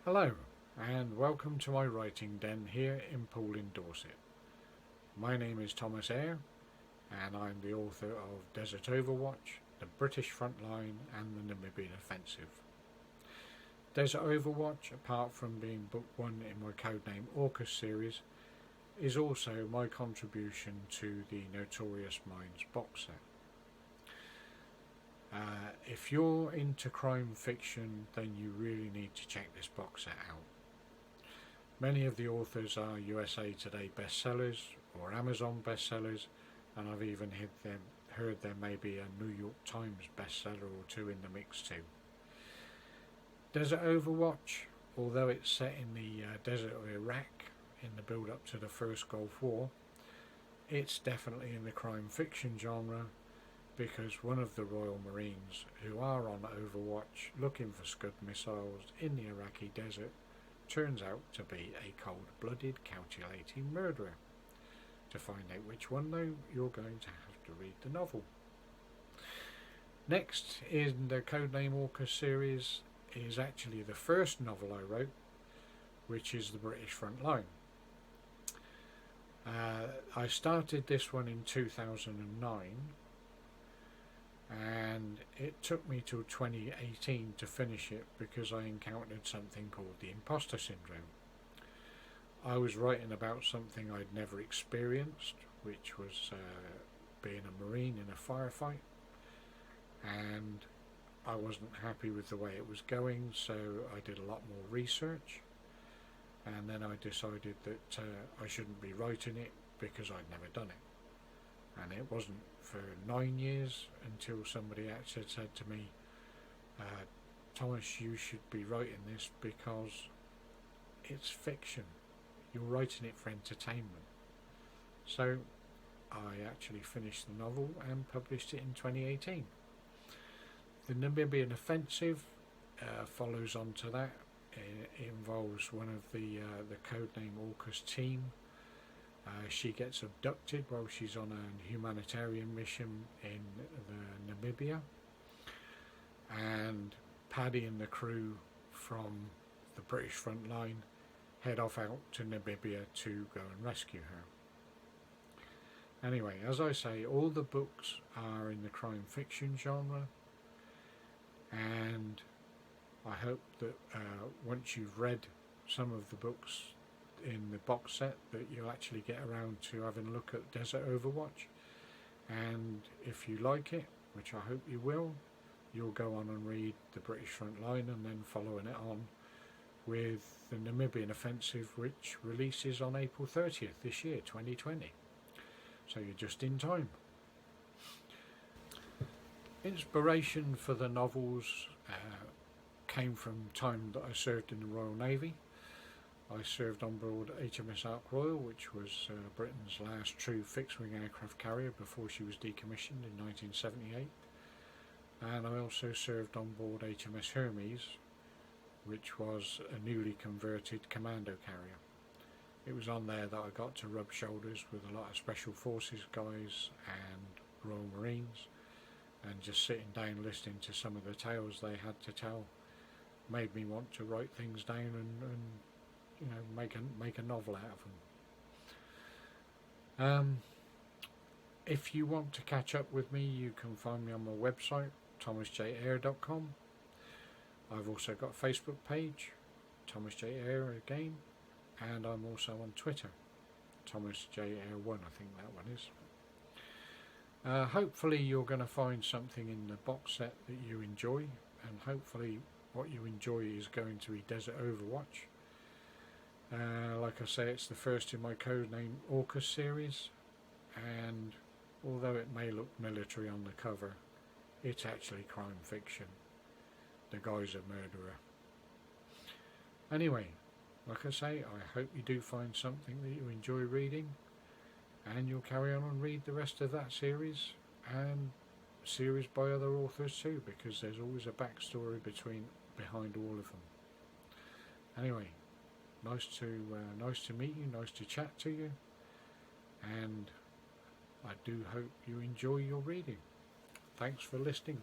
Hello, and welcome to my writing den here in Poole in Dorset. My name is Thomas Eyre, and I'm the author of Desert Overwatch, the British FrontLine and the Namibian Offensive. Desert Overwatch, apart from being book one in my codename AUKUS series, is also my contribution to the Notorious Minds box set. If you're into crime fiction, then you really need to check this box set out. Many of the authors are USA Today bestsellers or Amazon bestsellers, and I've even heard there may be a New York Times bestseller or two in the mix too. Desert Overwatch, although it's set in the desert of Iraq in the build-up to the First Gulf War, it's definitely in the crime fiction genre, because one of the Royal Marines who are on Overwatch looking for Scud missiles in the Iraqi desert turns out to be a cold-blooded, calculating murderer. To find out which one, though, you're going to have to read the novel. Next in the codename AUKUS series is actually the first novel I wrote, which is the British FrontLine. I started this one in 2009, and it took me till 2018 to finish it because I encountered something called the imposter syndrome. I was writing about something I'd never experienced, which was being a Marine in a firefight, and I wasn't happy with the way it was going, so I did a lot more research, and then I decided that I shouldn't be writing it because I'd never done it. And it wasn't for 9 years until somebody actually said to me, Thomas, you should be writing this because it's fiction. You're writing it for entertainment. So I actually finished the novel and published it in 2018. The Namibian Offensive follows on to that. It involves one of the codename AUKUS team. She gets abducted while she's on a humanitarian mission in Namibia, and Paddy and the crew from the British FrontLine head off out to Namibia to go and rescue her. Anyway, as I say, all the books are in the crime fiction genre, and I hope that once you've read some of the books in the box set that you'll actually get around to having a look at Desert Overwatch, and if you like it, which I hope you will, you'll go on and read the British FrontLine and then following it on with the Namibian Offensive, which releases on April 30th this year, 2020. So you're just in time. Inspiration for the novels came from time that I served in the Royal Navy. I served on board HMS Ark Royal, which was Britain's last true fixed-wing aircraft carrier before she was decommissioned in 1978. And I also served on board HMS Hermes, which was a newly converted commando carrier. It was on there that I got to rub shoulders with a lot of Special Forces guys and Royal Marines, and just sitting down listening to some of the tales they had to tell made me want to write things down and you know, make a novel out of them. If you want to catch up with me, you can find me on my website, thomasjeyre.com. I've also got a Facebook page, Thomas J Eyre again, and I'm also on Twitter, Thomas J Eyre 1, I think that one is. Hopefully you're going to find something in the box set that you enjoy, and hopefully what you enjoy is going to be Desert Overwatch. Like I say, it's the first in my codename AUKUS series, and although it may look military on the cover, it's actually crime fiction. The guy's a murderer. Anyway, like I say, I hope you do find something that you enjoy reading, and you'll carry on and read the rest of that series and series by other authors too, because there's always a backstory behind all of them. Anyway, nice to meet you, nice to chat to you, and I do hope you enjoy your reading. Thanks for listening.